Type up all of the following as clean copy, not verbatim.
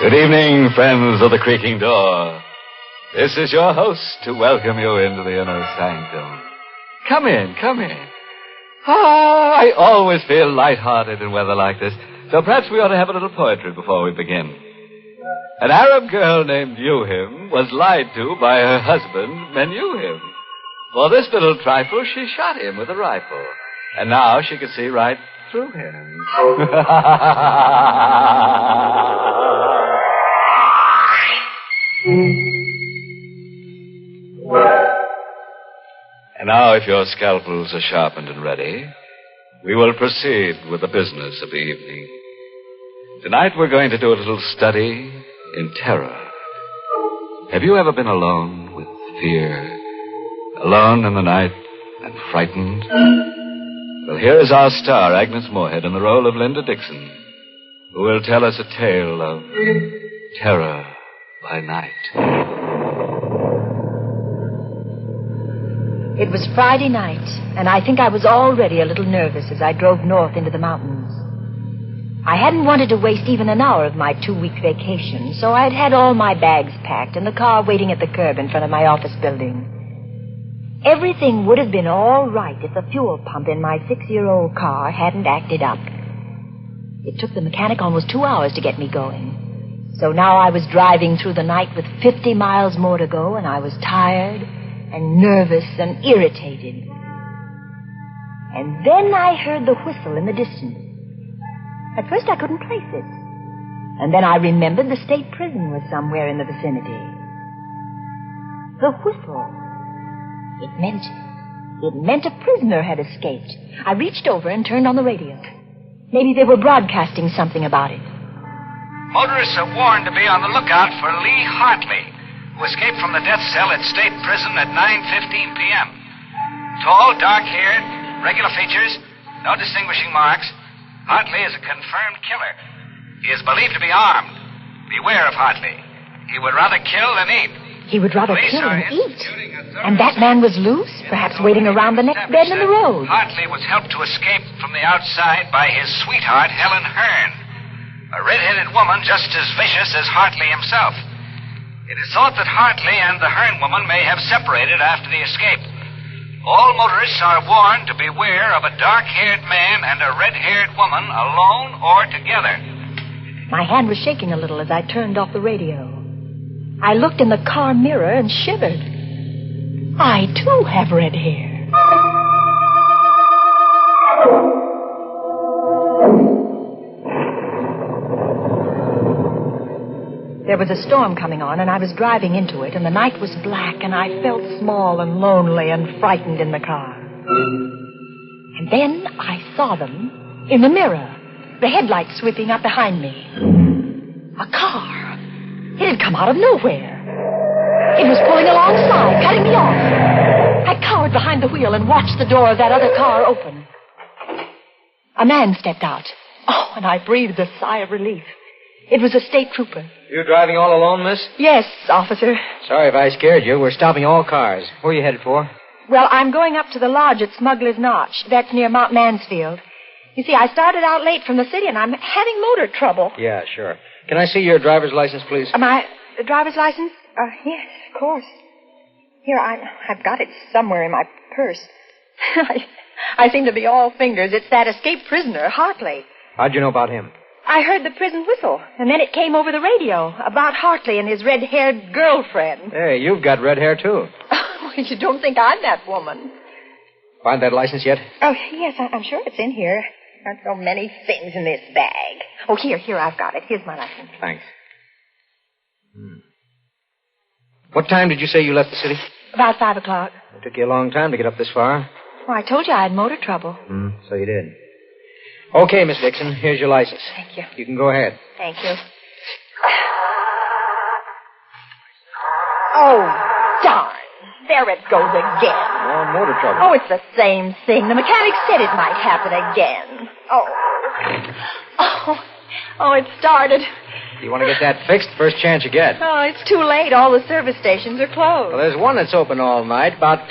Good evening, friends of the creaking door. This is your host to welcome you into the inner sanctum. Come in, come in. I always feel lighthearted in weather like this, so perhaps we ought to have a little poetry before we begin. An Arab girl named Yuhim was lied to by her husband, Menuhim. For this little trifle, she shot him with a rifle. And now she can see right through him. And now, if your scalpels are sharpened and ready, we will proceed with the business of the evening. Tonight we're going to do a little study in terror. Have you ever been alone with fear? Alone in the night and frightened? Well, here is our star, Agnes Moorehead, in the role of Linda Dixon, who will tell us a tale of terror by night. It was Friday night, and I think I was already a little nervous as I drove north into the mountains. I hadn't wanted to waste even an hour of my 2-week vacation, so I'd had all my bags packed and the car waiting at the curb in front of my office building. Everything would have been all right if the fuel pump in my 6-year-old car hadn't acted up. It took the mechanic almost 2 hours to get me going. So now I was driving through the night with 50 miles more to go, and I was tired and nervous and irritated. And then I heard the whistle in the distance. At first I couldn't place it. And then I remembered the state prison was somewhere in the vicinity. The whistle. It meant a prisoner had escaped. I reached over and turned on the radio. Maybe they were broadcasting something about it. Motorists are warned to be on the lookout for Lee Hartley, who escaped from the death cell at State Prison at 9:15 p.m. Tall, dark-haired, regular features, no distinguishing marks. Hartley is a confirmed killer. He is believed to be armed. Beware of Hartley. He would rather kill than eat. He would rather kill than eat. And that man was loose, perhaps waiting around the next bend in the road. Hartley was helped to escape from the outside by his sweetheart, Helen Hearn, a red-headed woman just as vicious as Hartley himself. It is thought that Hartley and the Hearn woman may have separated after the escape. All motorists are warned to beware of a dark-haired man and a red-haired woman alone or together. My hand was shaking a little as I turned off the radio. I looked in the car mirror and shivered. I, too, have red hair. There was a storm coming on, and I was driving into it, and the night was black, and I felt small and lonely and frightened in the car. And then I saw them in the mirror, the headlights sweeping up behind me. A car. It had come out of nowhere. It was pulling alongside, cutting me off. I cowered behind the wheel and watched the door of that other car open. A man stepped out. Oh, and I breathed a sigh of relief. It was a state trooper. You driving all alone, miss? Yes, officer. Sorry if I scared you. We're stopping all cars. Where are you headed for? Well, I'm going up to the lodge at Smuggler's Notch. That's near Mount Mansfield. You see, I started out late from the city, and I'm having motor trouble. Yeah, sure. Can I see your driver's license, please? My driver's license? Yes, of course. Here, I've got it somewhere in my purse. I seem to be all fingers. It's that escaped prisoner, Hartley. How'd you know about him? I heard the prison whistle, and then it came over the radio about Hartley and his red-haired girlfriend. Hey, you've got red hair, too. You don't think I'm that woman. Find that license yet? Oh, yes, I'm sure it's in here. There's so many things in this bag. Oh, here, I've got it. Here's my license. Thanks. What time did you say you left the city? About 5 o'clock. It took you a long time to get up this far. Well, I told you I had motor trouble. So you did. Okay, Miss Dixon, here's your license. Thank you. You can go ahead. Thank you. Oh, darn. There it goes again. More motor trouble. Oh, it's the same thing. The mechanic said it might happen again. Oh, it started. You want to get that fixed first chance you get. Oh, it's too late. All the service stations are closed. Well, there's one that's open all night, about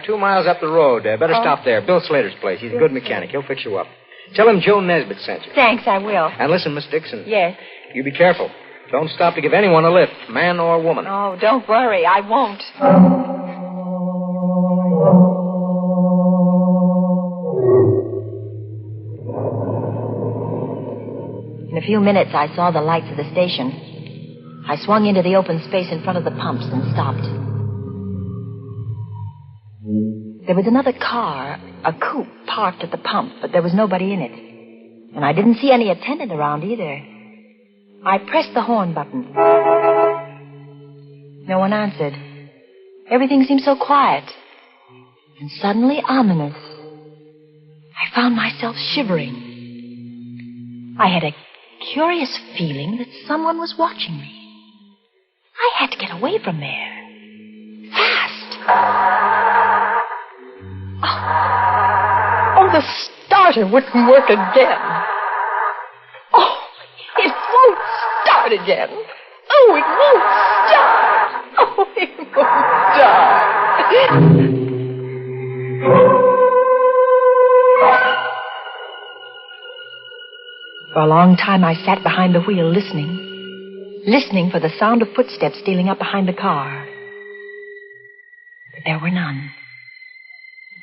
2 miles up the road. Better stop there. Bill Slater's place. He's a good mechanic. He'll fix you up. Tell him Joe Nesbitt sent you. Thanks, I will. And listen, Miss Dixon. Yes. You be careful. Don't stop to give anyone a lift, man or woman. Oh, don't worry. I won't. In a few minutes, I saw the lights of the station. I swung into the open space in front of the pumps and stopped. There was another car, a coupe, parked at the pump, but there was nobody in it. And I didn't see any attendant around either. I pressed the horn button. No one answered. Everything seemed so quiet. And suddenly ominous. I found myself shivering. I had a curious feeling that someone was watching me. I had to get away from there. Fast. Oh, the starter wouldn't work again. Oh, it won't start again. Oh, it won't start. Oh, it won't start. For a long time, I sat behind the wheel listening for the sound of footsteps stealing up behind the car. But there were none.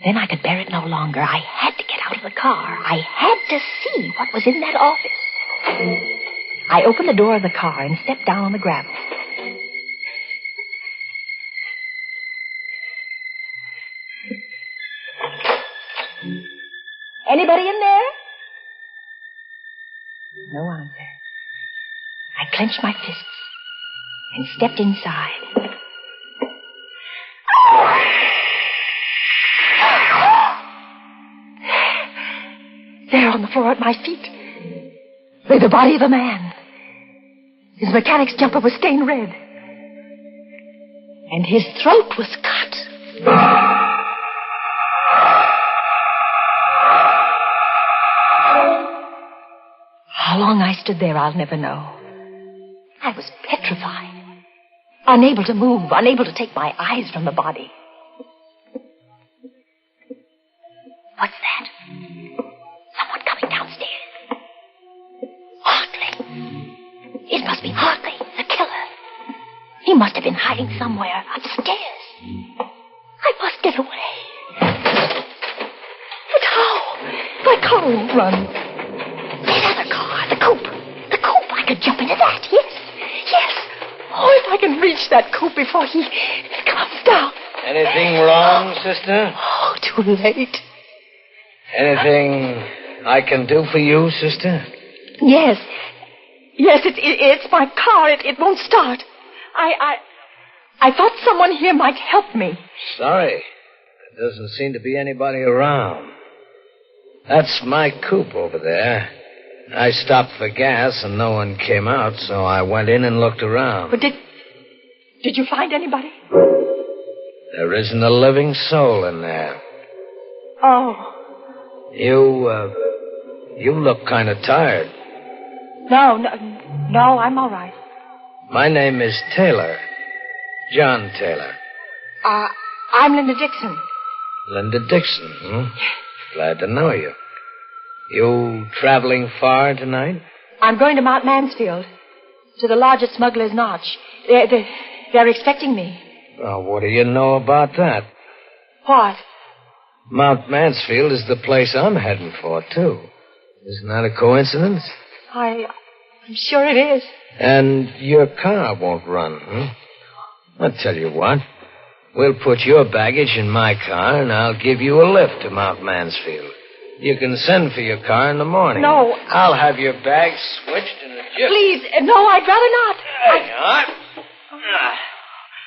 Then I could bear it no longer. I had to get out of the car. I had to see what was in that office. I opened the door of the car and stepped down on the gravel. Anybody in there? No answer. I clenched my fists and stepped inside. There on the floor at my feet lay the body of a man. His mechanic's jumper was stained red. And his throat was cut. How long I stood there, I'll never know. I was petrified. Unable to move, unable to take my eyes from the body. What's that? Someone coming downstairs. Hartley. It must be Hartley, the killer. He must have been hiding somewhere upstairs. I must get away. But how? My car won't run. That other car, the coupe. The coupe, I could jump into that, yes. Oh, if I can reach that coupe before he comes down. Anything wrong, sister? Oh, too late. Anything I can do for you, sister? Yes, it's my car. It won't start. I thought someone here might help me. Sorry. There doesn't seem to be anybody around. That's my coupe over there. I stopped for gas and no one came out, so I went in and looked around. But did you find anybody? There isn't a living soul in there. Oh. You look kind of tired. No, I'm all right. My name is Taylor. John Taylor. I'm Linda Dixon. Linda Dixon, hmm? Glad to know you. You traveling far tonight? I'm going to Mount Mansfield, to the lodge at Smuggler's Notch. They're expecting me. Well, what do you know about that? What? Mount Mansfield is the place I'm heading for, too. Isn't that a coincidence? I'm sure it is. And your car won't run, hmm? I'll tell you what. We'll put your baggage in my car, and I'll give you a lift to Mount Mansfield. You can send for your car in the morning. No. I'll have your bags switched in a jiff. Please, no, I'd rather not. There you are.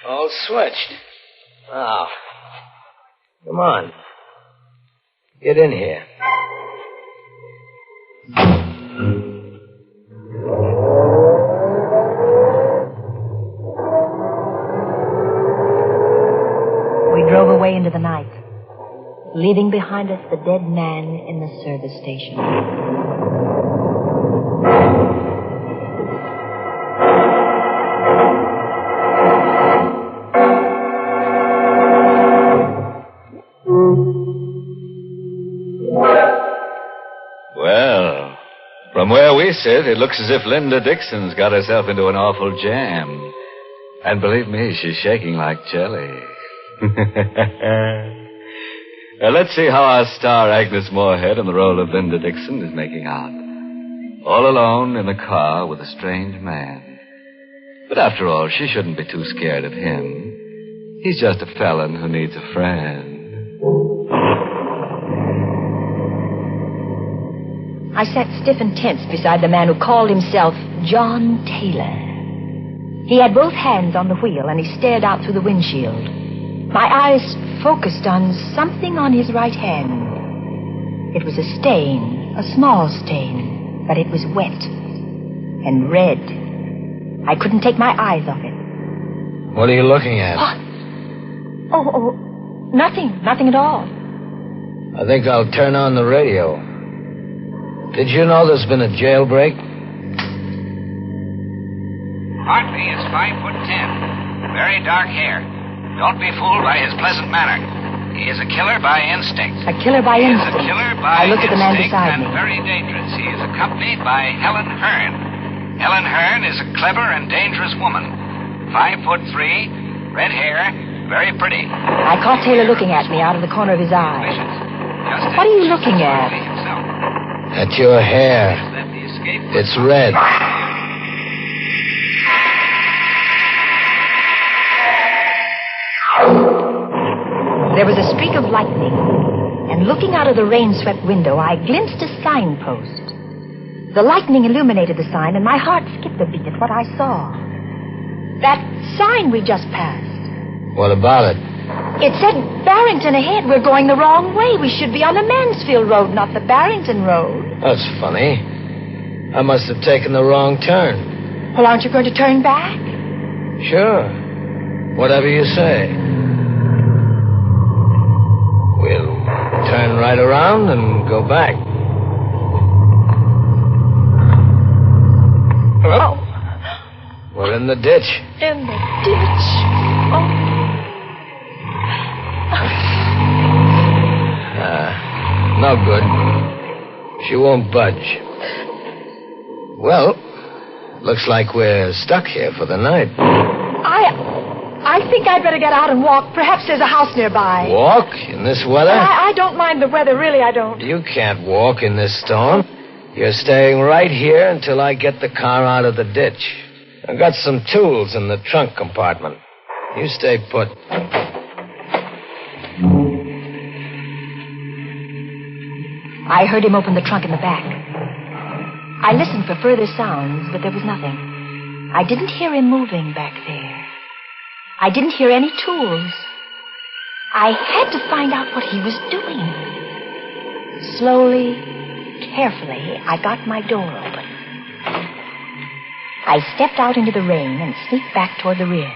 All switched. Now, come on. Get in here. We drove away into the night, leaving behind us the dead man in the service station. Well, from From where we sit, it looks as if Linda Dixon's got herself into an awful jam. And believe me, she's shaking like jelly. Now, let's see how our star Agnes Moorehead in the role of Linda Dixon is making out. All alone in a car with a strange man. But after all, she shouldn't be too scared of him. He's just a felon who needs a friend. I sat stiff and tense beside the man who called himself John Taylor. He had both hands on the wheel, and he stared out through the windshield. My eyes focused on something on his right hand. It was a stain, a small stain, but it was wet and red. I couldn't take my eyes off it. What are you looking at? Oh, nothing at all. I think I'll turn on the radio. Did you know there's been a jailbreak? Hartley is 5'10", very dark hair. Don't be fooled by his pleasant manner. He is a killer by instinct. A killer by He is instinct. a killer by I looked at the man instinct beside and me. very dangerous. He is accompanied by Helen Hearn. Helen Hearn is a clever and dangerous woman. 5'3", red hair, very pretty. I caught Taylor looking at me out of the corner of his eye. Vicious. Just What as are you looking at? Hartley himself. At your hair. That the escape It's red. There was a streak of lightning, and looking out of the rain-swept window, I glimpsed a signpost. The lightning illuminated the sign, and my heart skipped a beat at what I saw. That sign we just passed. What about it? It said Barrington ahead. We're going the wrong way. We should be on the Mansfield Road, not the Barrington Road. That's funny. I must have taken the wrong turn. Well, aren't you going to turn back? Sure. Whatever you say. We'll turn right around and go back. Oh, We're in the ditch. in the ditch. Oh. No good. She won't budge. Well, looks like we're stuck here for the night. I think I'd better get out and walk. Perhaps there's a house nearby. Walk in this weather? I don't mind the weather, really, I don't. You can't walk in this storm. You're staying right here until I get the car out of the ditch. I've got some tools in the trunk compartment. You stay put. I heard him open the trunk in the back. I listened for further sounds, but there was nothing. I didn't hear him moving back there. I didn't hear any tools. I had to find out what he was doing. Slowly, carefully, I got my door open. I stepped out into the rain and sneaked back toward the rear.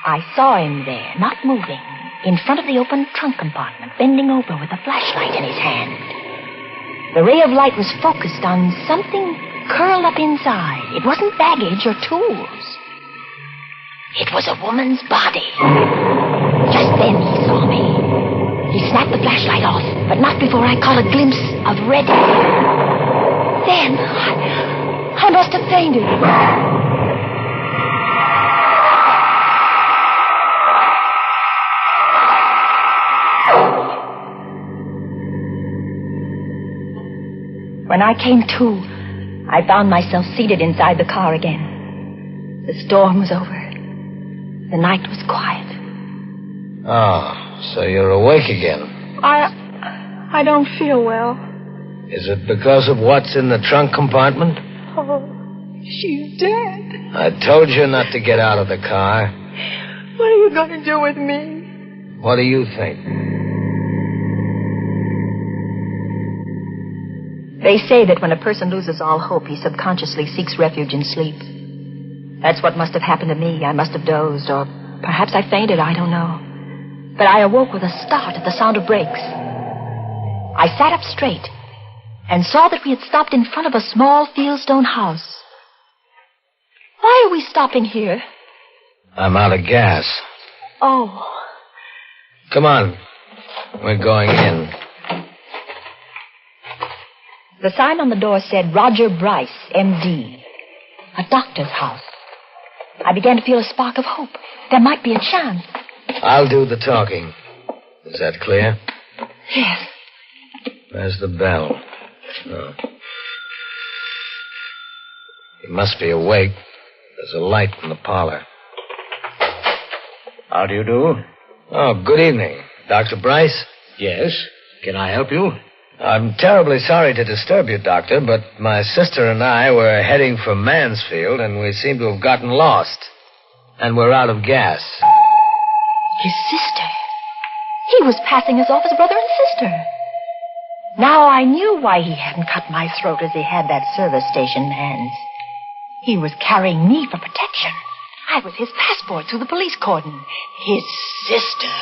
I saw him there, not moving, in front of the open trunk compartment, bending over with a flashlight in his hand. The ray of light was focused on something curled up inside. It wasn't baggage or tools. It was a woman's body. Just then he saw me. He snapped the flashlight off, but not before I caught a glimpse of red hair. Then I must have fainted. When I came to, I found myself seated inside the car again. The storm was over. The night was quiet. Oh, so you're awake again. I don't feel well. Is it because of what's in the trunk compartment? Oh, she's dead. I told you not to get out of the car. What are you going to do with me? What do you think? They say that when a person loses all hope, he subconsciously seeks refuge in sleep. That's what must have happened to me. I must have dozed, or perhaps I fainted, I don't know. But I awoke with a start at the sound of brakes. I sat up straight and saw that we had stopped in front of a small fieldstone house. Why are we stopping here? I'm out of gas. Oh. Come on. We're going in. The sign on the door said Roger Bryce, M.D., a doctor's house. I began to feel a spark of hope. There might be a chance. I'll do the talking. Is that clear? Yes. Where's the bell? Oh. He must be awake. There's a light in the parlor. How do you do? Oh, good evening. Dr. Bryce? Yes. Can I help you? I'm terribly sorry to disturb you, Doctor, but my sister and I were heading for Mansfield, and we seem to have gotten lost. And we're out of gas. His sister. He was passing us off as brother and sister. Now I knew why he hadn't cut my throat as he had that service station man's. He was carrying me for protection. I was his passport through the police cordon. His sister.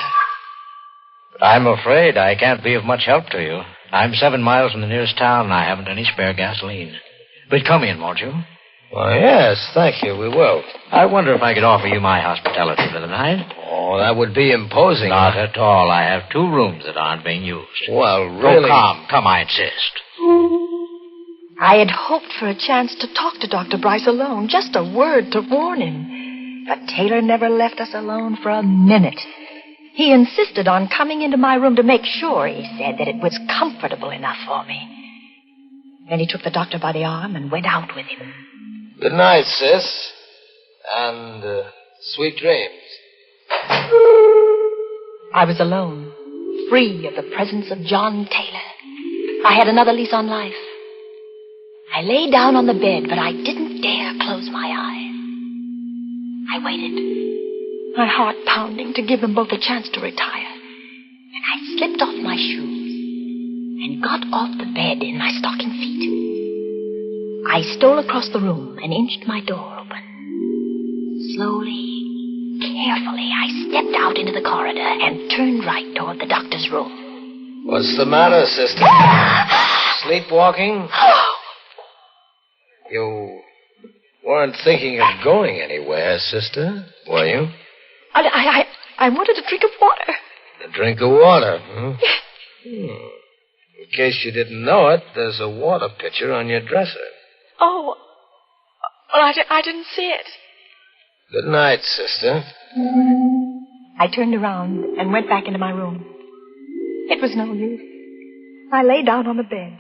I'm afraid I can't be of much help to you. I'm 7 miles from the nearest town, and I haven't any spare gasoline. But come in, won't you? Well, yes, thank you, we will. I wonder if I could offer you my hospitality for the night. Oh, that would be imposing. Not at all. I have 2 rooms that aren't being used. Well, really... Oh, come, I insist. I had hoped for a chance to talk to Dr. Bryce alone, just a word to warn him. But Taylor never left us alone for a minute. He insisted on coming into my room to make sure, he said, that it was comfortable enough for me. Then he took the doctor by the arm and went out with him. Good night, sis. And sweet dreams. I was alone, free of the presence of John Taylor. I had another lease on life. I lay down on the bed, but I didn't dare close my eyes. I waited, my heart pounding to give them both a chance to retire. And I slipped off my shoes and got off the bed in my stocking feet. I stole across the room and inched my door open. Slowly, carefully, I stepped out into the corridor and turned right toward the doctor's room. What's the matter, sister? Sleepwalking? You weren't thinking of going anywhere, sister, were you? I wanted a drink of water. A drink of water, In case you didn't know it, there's a water pitcher on your dresser. Oh, well, I didn't see it. Good night, sister. I turned around and went back into my room. It was no use. I lay down on the bed.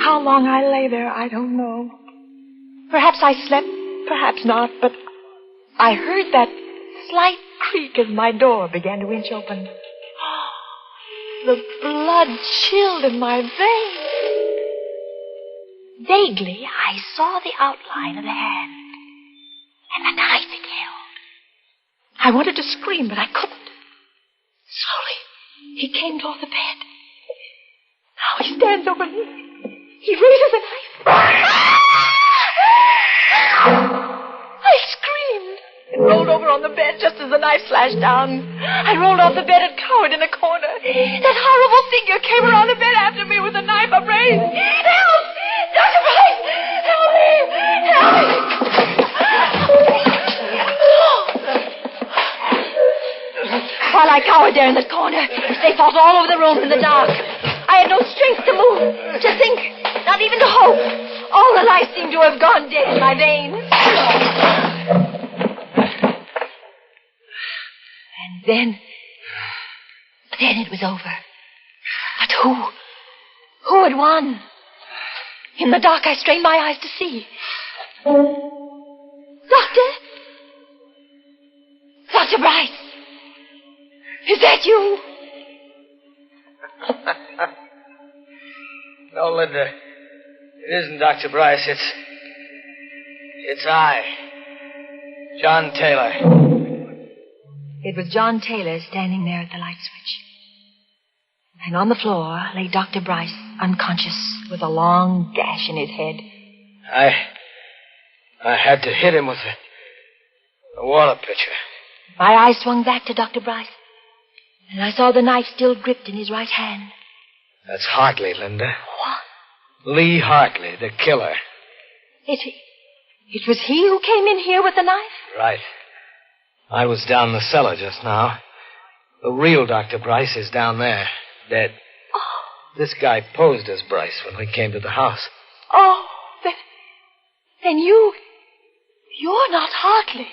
How long I lay there, I don't know. Perhaps I slept, perhaps not, but I heard that slight creak as my door began to inch open. The blood chilled in my veins. Vaguely, I saw the outline of the hand and the knife it held. I wanted to scream, but I couldn't. Slowly, he came toward the bed. Now he stands over me. He raises a knife. I screamed and rolled over on the bed just as the knife slashed down. I rolled off the bed and cowered in a corner. That horrible figure came around the bed after me with a knife upraised. Help! Dr. Bryce! Help me! Help me! While I cowered there in the corner, they fought all over the room in the dark. I had no strength to move, to think, not even to hope. All the life seemed to have gone dead in my veins. And then it was over. But who? Who had won? In the dark, I strained my eyes to see. Dr. Bryce. Is that you? No, Linda. It isn't Dr. Bryce. It's I. John Taylor. It was John Taylor standing there at the light switch. And on the floor lay Dr. Bryce, unconscious, with a long gash in his head. I had to hit him with a water pitcher. My eyes swung back to Dr. Bryce, and I saw the knife still gripped in his right hand. That's Hartley, Linda. What? Lee Hartley, the killer. It was he who came in here with the knife? Right. I was down the cellar just now. The real Dr. Bryce is down there, dead. Oh. This guy posed as Bryce when we came to the house. Oh, then you're not Hartley.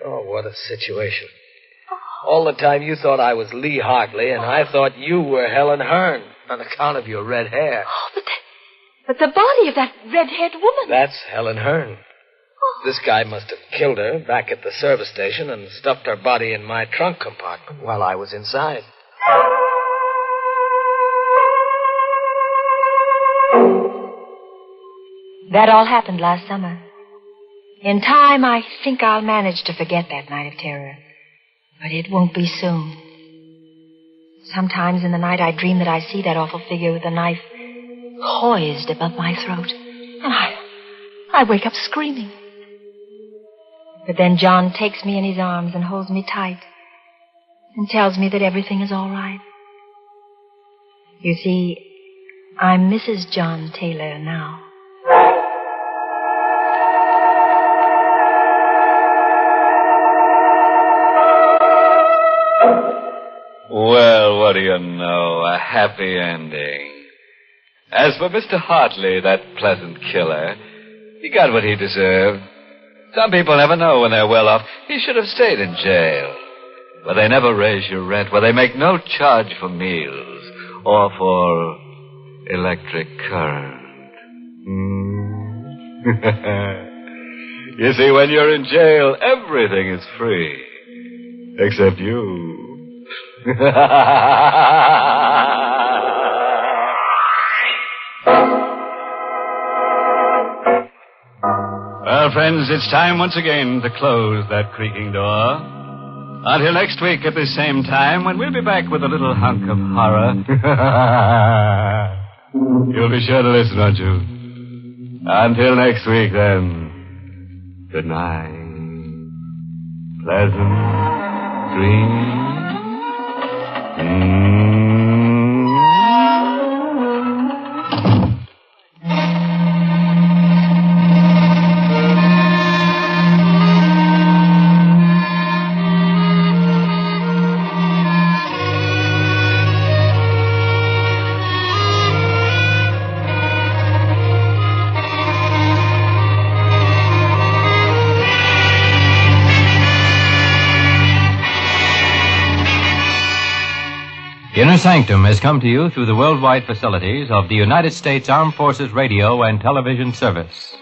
Oh, what a situation. All the time you thought I was Lee Hartley, and I thought you were Helen Hearn on account of your red hair. Oh, but the body of that red-haired woman. That's Helen Hearn. This guy must have killed her back at the service station and stuffed her body in my trunk compartment while I was inside. That all happened last summer. In time, I think I'll manage to forget that night of terror. But it won't be soon. Sometimes in the night I dream that I see that awful figure with the knife poised above my throat. And I wake up screaming. But then John takes me in his arms and holds me tight and tells me that everything is all right. You see, I'm Mrs. John Taylor now. Well, what do you know? A happy ending. As for Mr. Hartley, that pleasant killer, he got what he deserved. Some people never know when they're well off. He should have stayed in jail, where they never raise your rent, where they make no charge for meals or for electric current. You see, when you're in jail, everything is free. Except you. Well, friends, it's time once again to close that creaking door. Until next week at the same time, when we'll be back with a little hunk of horror. You'll be sure to listen, won't you? Until next week, then. Good night. Pleasant dreams. Inner Sanctum has come to you through the worldwide facilities of the United States Armed Forces Radio and Television Service.